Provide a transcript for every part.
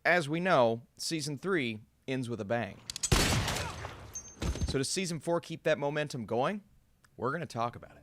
as we know, Season 3 ends with a bang. So does Season 4 keep that momentum going? We're going to talk about it.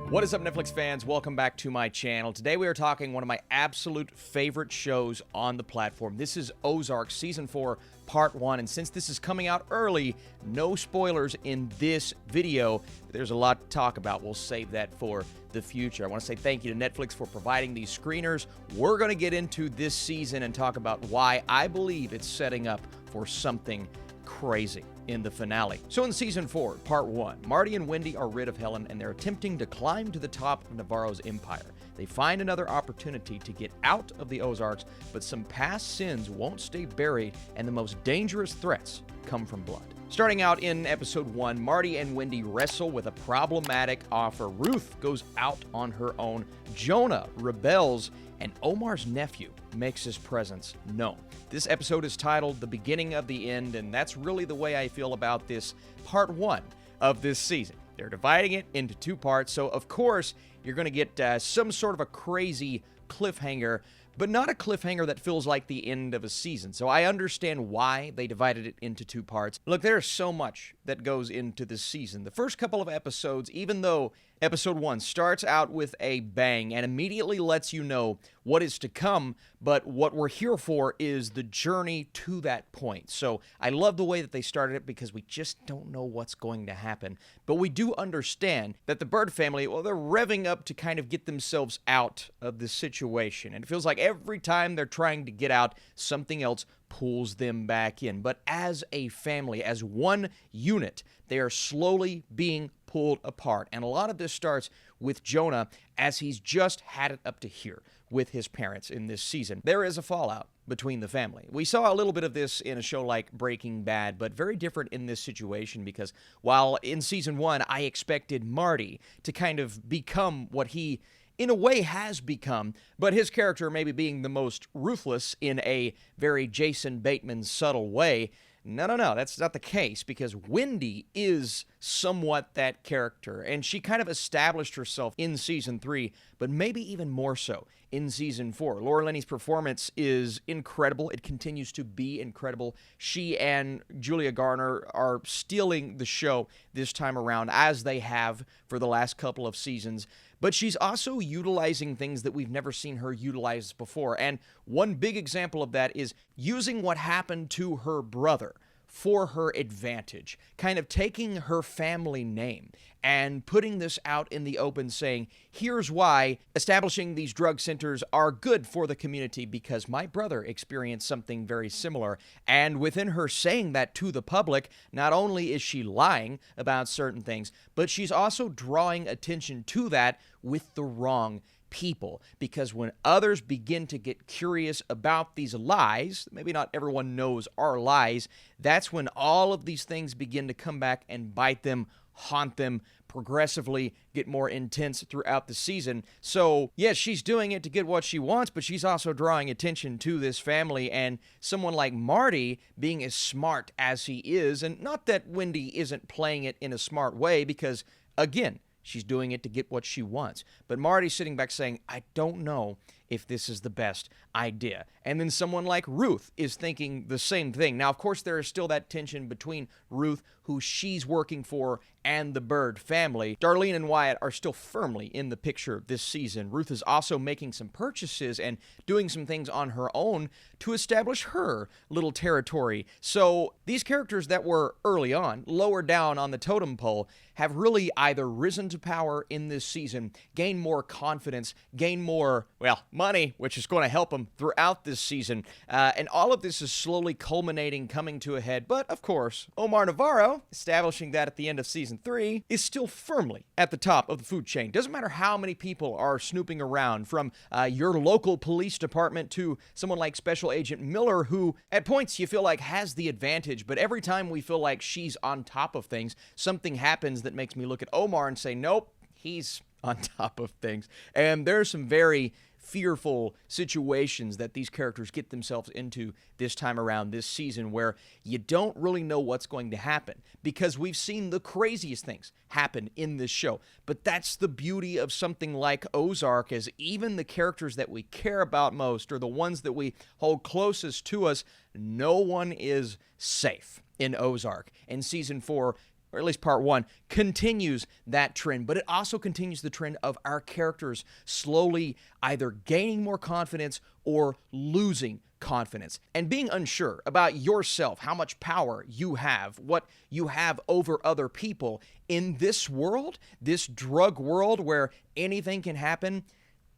What is up, Netflix fans? Welcome back to my channel. Today we are talking one of my absolute favorite shows on the platform. This is Ozark Season 4, Part 1. And since this is coming out early, no spoilers in this video. There's a lot to talk about. We'll save that for the future. I want to say thank you to Netflix for providing these screeners. We're going to get into this season and talk about why I believe it's setting up for something crazy in the finale. So in Season 4, Part 1, Marty and Wendy are rid of Helen and they're attempting to climb to the top of Navarro's empire. They find another opportunity to get out of the Ozarks, but some past sins won't stay buried and the most dangerous threats come from blood. Starting out in Episode 1, Marty and Wendy wrestle with a problematic offer. Ruth goes out on her own. Jonah rebels, and Omar's nephew makes his presence known. This episode is titled The Beginning of the End, and that's really the way I feel about this Part 1 of this season. They're dividing it into two parts, so of course you're going to get some sort of a crazy cliffhanger, but not a cliffhanger that feels like the end of a season. So I understand why they divided it into two parts. Look, there's so much that goes into this season. The first couple of episodes, even though Episode 1 starts out with a bang and immediately lets you know what is to come, but what we're here for is the journey to that point. So I love the way that they started it because we just don't know what's going to happen. But we do understand that the Byrde family, well, they're revving up to kind of get themselves out of this situation. And it feels like every time they're trying to get out, something else pulls them back in. But as a family, as one unit, they are slowly being pulled apart. And a lot of this starts with Jonah as he's just had it up to here with his parents in this season. There is a fallout between the family. We saw a little bit of this in a show like Breaking Bad, but very different in this situation because while in Season 1 I expected Marty to kind of become what he in a way has become, but his character maybe being the most ruthless in a very Jason Bateman subtle way. No, that's not the case because Wendy is somewhat that character, and she kind of established herself in Season 3, but maybe even more so in Season 4. Laura Linney's performance is incredible. It continues to be incredible. She and Julia Garner are stealing the show this time around, as they have for the last couple of seasons. But she's also utilizing things that we've never seen her utilize before. And one big example of that is using what happened to her brother for her advantage, kind of taking her family name and putting this out in the open saying, here's why establishing these drug centers are good for the community because my brother experienced something very similar. And within her saying that to the public, not only is she lying about certain things, but she's also drawing attention to that with the wrong people, because when others begin to get curious about these lies, maybe not everyone knows are lies, that's when all of these things begin to come back and bite them, haunt them, progressively get more intense throughout the season. So yes, she's doing it to get what she wants, but she's also drawing attention to this family, and someone like Marty being as smart as he is, and not that Wendy isn't playing it in a smart way, because again, she's doing it to get what she wants. But Marty's sitting back saying, I don't know if this is the best idea. And then someone like Ruth is thinking the same thing. Now, of course, there is still that tension between Ruth, who she's working for, and the Byrde family. Darlene and Wyatt are still firmly in the picture this season. Ruth is also making some purchases and doing some things on her own to establish her little territory. So these characters that were early on, lower down on the totem pole, have really either risen to power in this season, gained more confidence, gained more, well, money, which is going to help them throughout this season. And all of this is slowly culminating, coming to a head. But, of course, Omar Navarro, establishing that at the end of Season 3, is still firmly at the top of the food chain. Doesn't matter how many people are snooping around, from your local police department to someone like Special Agent Miller, who at points you feel like has the advantage, but every time we feel like she's on top of things, something happens that makes me look at Omar and say, nope, he's on top of things. And there's some very fearful situations that these characters get themselves into this time around, this season, where you don't really know what's going to happen, because we've seen the craziest things happen in this show. But that's the beauty of something like Ozark, is even the characters that we care about most, or the ones that we hold closest to us, no one is safe in Ozark. And season 4, or at least part 1, continues that trend, but it also continues the trend of our characters slowly either gaining more confidence or losing confidence and being unsure about yourself, how much power you have, what you have over other people in this world, this drug world where anything can happen.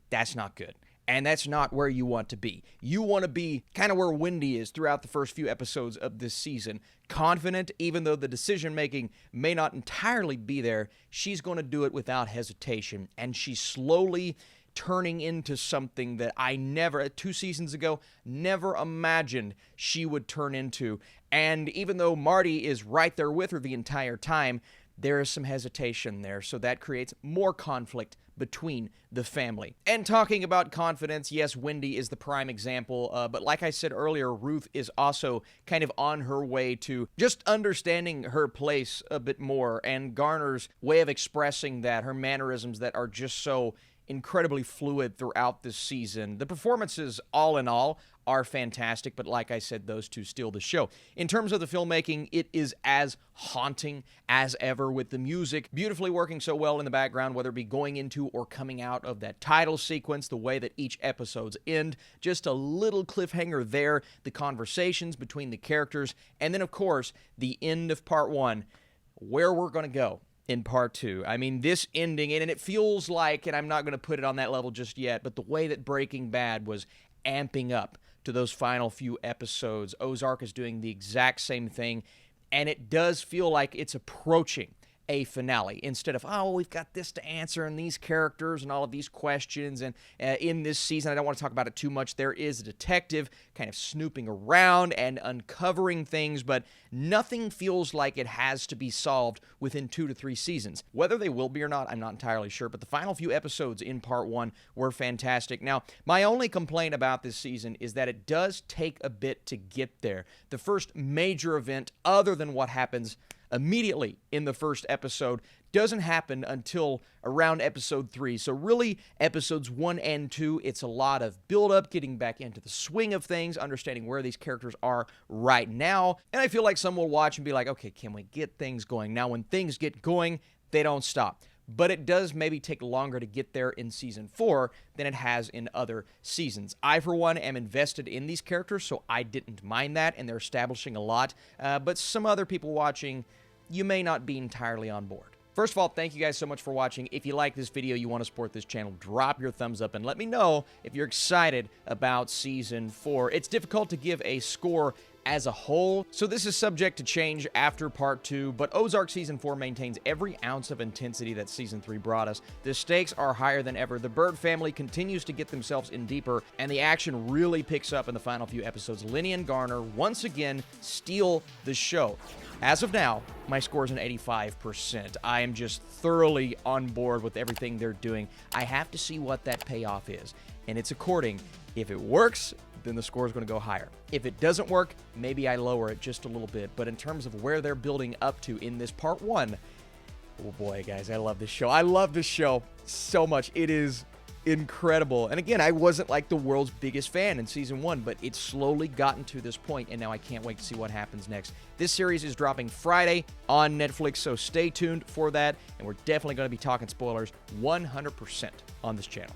That's not good. And that's not where you want to be. You want to be kind of where Wendy is throughout the first few episodes of this season. Confident, even though the decision-making may not entirely be there, she's going to do it without hesitation. And she's slowly turning into something that I never, 2 seasons ago, never imagined she would turn into. And even though Marty is right there with her the entire time, there is some hesitation there, so that creates more conflict between the family. And talking about confidence, yes, Wendy is the prime example, but like I said earlier, Ruth is also kind of on her way to just understanding her place a bit more, and Garner's way of expressing that, her mannerisms that are just so incredibly fluid throughout this season. The performances, all in all, are fantastic, but like I said, those two steal the show. In terms of the filmmaking, it is as haunting as ever, with the music beautifully working so well in the background, whether it be going into or coming out of that title sequence, the way that each episode's end, just a little cliffhanger there, the conversations between the characters, and then, of course, the end of part 1, where we're going to go in part 2. I mean, this ending, and it feels like, and I'm not going to put it on that level just yet, but the way that Breaking Bad was amping up to those final few episodes, Ozark is doing the exact same thing, and it does feel like it's approaching a finale, instead of, oh, we've got this to answer and these characters and all of these questions. And in this season, I don't want to talk about it too much, there is a detective kind of snooping around and uncovering things, but nothing feels like it has to be solved within 2 to 3 seasons. Whether they will be or not, I'm not entirely sure, but the final few episodes in part 1 were fantastic. Now, my only complaint about this season is that it does take a bit to get there. The first major event, other than what happens immediately in the first episode, doesn't happen until around episode 3. So really, episodes 1 and 2, it's a lot of build-up, getting back into the swing of things, understanding where these characters are right now. And I feel like some will watch and be like, okay, can we get things going? Now, when things get going, they don't stop. But it does maybe take longer to get there in season 4 than it has in other seasons. I, for one, am invested in these characters, so I didn't mind that, and they're establishing a lot. But some other people watching, you may not be entirely on board. First of all, thank you guys so much for watching. If you like this video, you want to support this channel, drop your thumbs up and let me know if you're excited about season 4. It's difficult to give a score as a whole, so this is subject to change after part 2, but Ozark Season 4 maintains every ounce of intensity that Season 3 brought us. The stakes are higher than ever, the Byrde family continues to get themselves in deeper, and the action really picks up in the final few episodes. Linney and Garner once again steal the show. As of now, my score is an 85%. I am just thoroughly on board with everything they're doing. I have to see what that payoff is, and it's according. If it works, then the score is going to go higher. If it doesn't work, maybe I lower it just a little bit. But in terms of where they're building up to in this part 1, oh boy, guys, I love this show. I love this show so much. It is incredible. And again, I wasn't like the world's biggest fan in season 1, but it's slowly gotten to this point, and now I can't wait to see what happens next. This series is dropping Friday on Netflix, so stay tuned for that, and we're definitely going to be talking spoilers 100% on this channel.